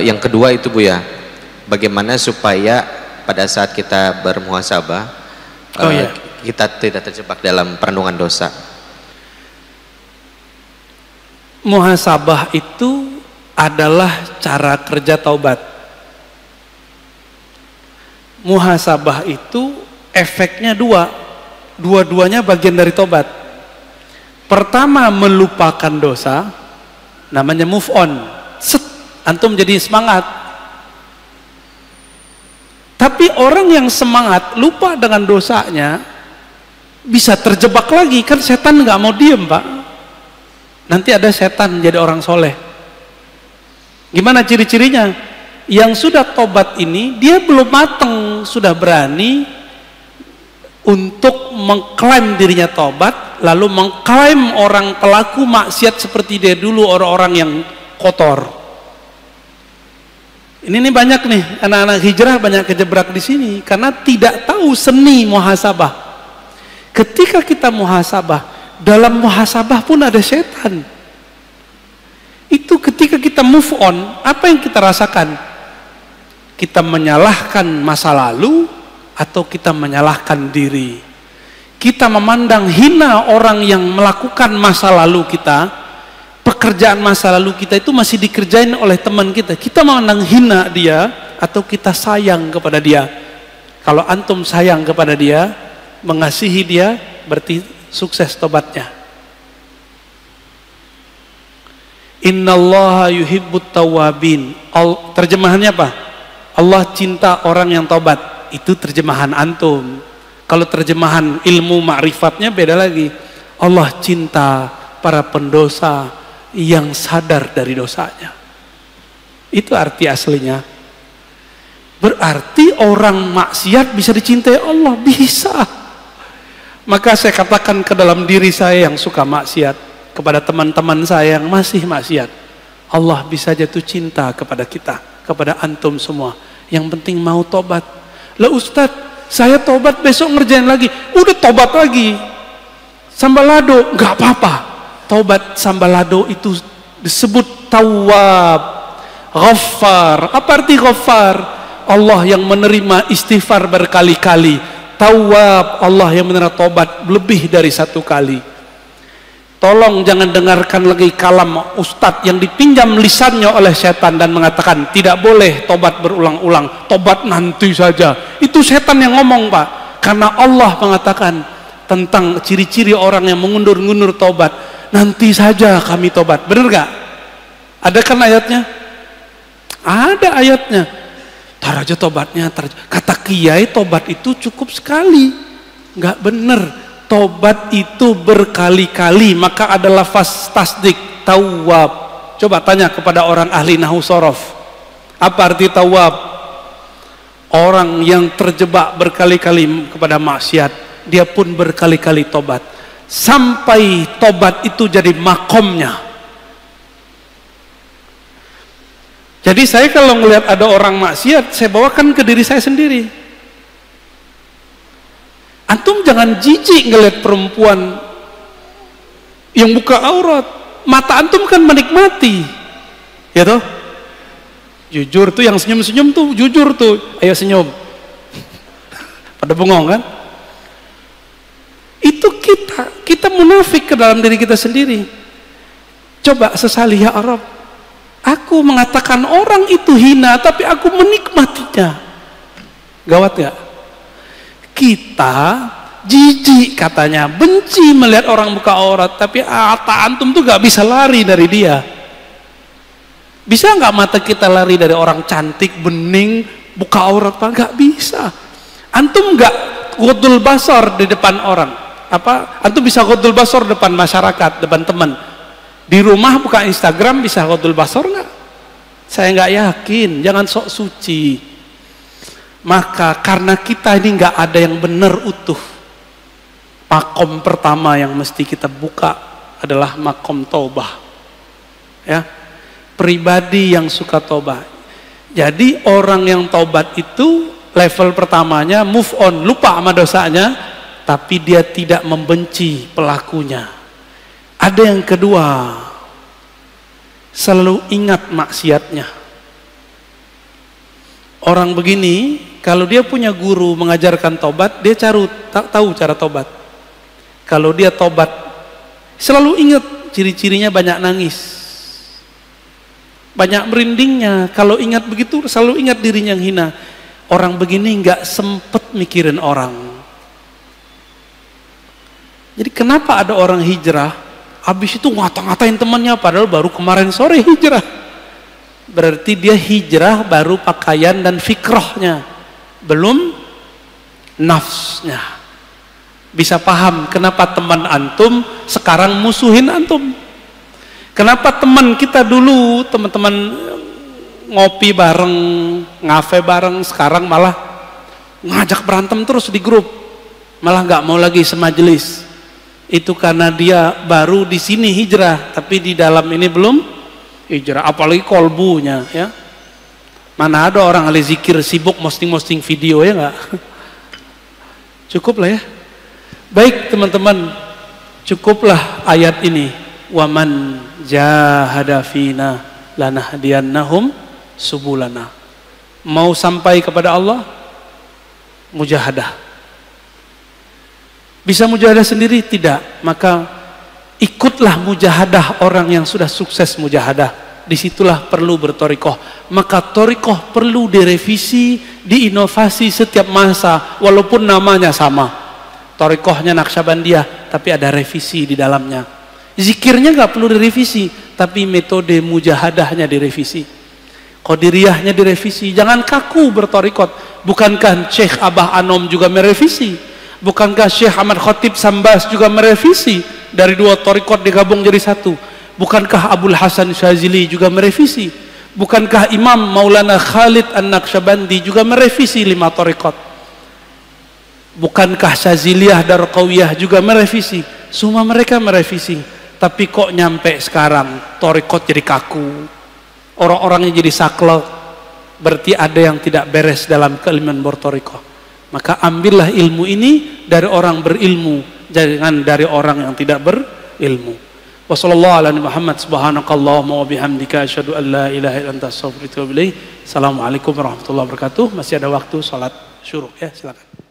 Yang kedua itu Bu ya, bagaimana supaya pada saat kita bermuhasabah kita tidak terjebak dalam perenungan dosa. Muhasabah itu adalah cara kerja taubat. Muhasabah itu efeknya dua-duanya bagian dari taubat. Pertama, melupakan dosa, namanya move on. Set, antum jadi semangat. Tapi orang yang semangat lupa dengan dosanya bisa terjebak lagi, kan setan nggak mau diem Pak. Nanti ada setan jadi orang soleh. Gimana ciri-cirinya? Yang sudah tobat ini dia belum mateng, sudah berani untuk mengklaim dirinya tobat, lalu mengklaim orang pelaku maksiat seperti dia dulu, orang-orang yang kotor. Ini banyak nih anak-anak hijrah banyak kejebak di sini karena tidak tahu seni muhasabah. Ketika kita muhasabah, dalam muhasabah pun ada setan. Itu ketika kita move on, apa yang kita rasakan? Kita menyalahkan masa lalu atau kita menyalahkan diri. Kita memandang hina orang yang melakukan masa lalu kita, pekerjaan masa lalu kita itu masih dikerjain oleh teman kita. Kita memandang hina dia atau kita sayang kepada dia. Kalau antum sayang kepada dia, mengasihi dia, berarti sukses tobatnya. Innallaha yuhibbut tawwabin. Terjemahannya apa? Allah cinta orang yang tobat. Itu terjemahan antum. Kalau terjemahan ilmu ma'rifatnya beda lagi. Allah cinta para pendosa yang sadar dari dosanya. Itu arti aslinya. Berarti orang maksiat bisa dicintai Allah, bisa. Maka saya katakan ke dalam diri saya yang suka maksiat, kepada teman-teman saya yang masih maksiat, Allah bisa jatuh cinta kepada kita, kepada antum semua. Yang penting mau tobat. Lah Ustadz, saya tobat besok ngerjain lagi. Udah tobat lagi. Sambalado, nggak apa-apa. Tobat sambalado itu disebut tawwab, ghaffar. Apa arti ghaffar? Allah yang menerima istighfar berkali-kali. Tawwab, Allah yang menerima tobat lebih dari satu kali. Tolong jangan dengarkan lagi kalam ustadz yang dipinjam lisannya oleh setan dan mengatakan tidak boleh tobat berulang-ulang, tobat nanti saja. Itu setan yang ngomong Pak. Karena Allah mengatakan tentang ciri-ciri orang yang mengundur-undur tobat, nanti saja kami tobat. Benar gak? Ada kan ayatnya? Ada ayatnya. Tar aja tobatnya, kata kiai tobat itu cukup sekali. Nggak bener, tobat itu berkali-kali. Maka ada lafaz tasdik, tawwab. Coba tanya kepada orang ahli nahwu sorof, apa arti tawwab? Orang yang terjebak berkali-kali kepada maksiat, dia pun berkali-kali tobat sampai tobat itu jadi makomnya. Jadi saya kalau melihat ada orang maksiat, saya bawakan ke diri saya sendiri. Antum jangan jijik ngelihat perempuan yang buka aurat. Mata antum kan menikmati, ya toh? Jujur tuh yang senyum-senyum tuh, jujur tuh, ayo senyum. Pada bengong kan? Itu kita munafik ke dalam diri kita sendiri. Coba sesali ya Arab. Aku mengatakan orang itu hina, tapi aku menikmatinya. Gawat gak? Kita jijik katanya, benci melihat orang buka aurat, tapi mata antum tuh gak bisa lari dari dia. Bisa gak mata kita lari dari orang cantik, bening, buka aurat? Gak bisa. Antum gak ghadul basar di depan orang. Antum bisa ghadul basar depan masyarakat, depan teman. Di rumah buka Instagram bisa ghadul basar nggak? Saya nggak yakin. Jangan sok suci. Maka karena kita ini nggak ada yang benar utuh, makom pertama yang mesti kita buka adalah makom taubah. Ya, pribadi yang suka taubah. Jadi orang yang taubat itu level pertamanya move on, lupa sama dosanya, tapi dia tidak membenci pelakunya. Ada yang kedua, selalu ingat maksiatnya. orang begini, kalau dia punya guru mengajarkan tobat, dia tahu cara tobat. Kalau dia tobat, selalu ingat ciri-cirinya banyak nangis, banyak merindingnya. Kalau ingat begitu, selalu ingat dirinya yang hina. Orang begini nggak sempet mikirin orang. Jadi kenapa ada orang hijrah, habis itu ngata-ngatain temannya, padahal baru kemarin sore hijrah. Berarti dia hijrah baru pakaian dan fikrahnya, belum nafsnya. Bisa paham kenapa teman antum sekarang musuhin antum. Kenapa teman kita dulu, teman-teman ngopi bareng, ngafe bareng, sekarang malah ngajak berantem terus di grup, malah nggak mau lagi semajelis. Itu karena dia baru di sini hijrah, tapi di dalam ini belum hijrah. Apalagi kolbunya, ya. Mana ada orang ahli zikir sibuk posting video, ya nggak? Cukup lah ya. Baik teman-teman, cukuplah ayat ini. Waman jahada fina lanahdiyannahum subulana. Mau sampai kepada Allah, mujahadah. Bisa mujahadah sendiri? Tidak. Maka ikutlah mujahadah orang yang sudah sukses mujahadah. Disitulah perlu bertorikoh. Maka torikoh perlu direvisi, diinovasi setiap masa, walaupun namanya sama. Torikohnya Naqsyabandiyah, tapi ada revisi di dalamnya. Zikirnya nggak perlu direvisi, tapi metode mujahadahnya direvisi. Qadiriyahnya direvisi. Jangan kaku bertorikot. Bukankah Syekh Abah Anom juga merevisi? Bukankah Syekh Ahmad Khatib Sambas juga merevisi? Dari 2 torikot digabung jadi 1. Bukankah Abul Hasan Syazili juga merevisi? Bukankah Imam Maulana Khalid An-Naqsyabandi juga merevisi 5 torikot? Bukankah Syaziliyah Darqawiyah juga merevisi? Semua mereka merevisi. Tapi kok nyampe sekarang torikot jadi kaku, orang-orangnya jadi saklek. Berarti ada yang tidak beres dalam keilmuan bertorikoh. Maka ambillah ilmu ini dari orang berilmu, jangan dari orang yang tidak berilmu. Wassallallahu ala Muhammad subhanakallahumma wa bihamdika asyhadu an la ilaha illa anta astaghfiruka wa atubu ilaik. Assalamualaikum warahmatullahi wabarakatuh. Masih ada waktu salat syuruk, ya, silakan.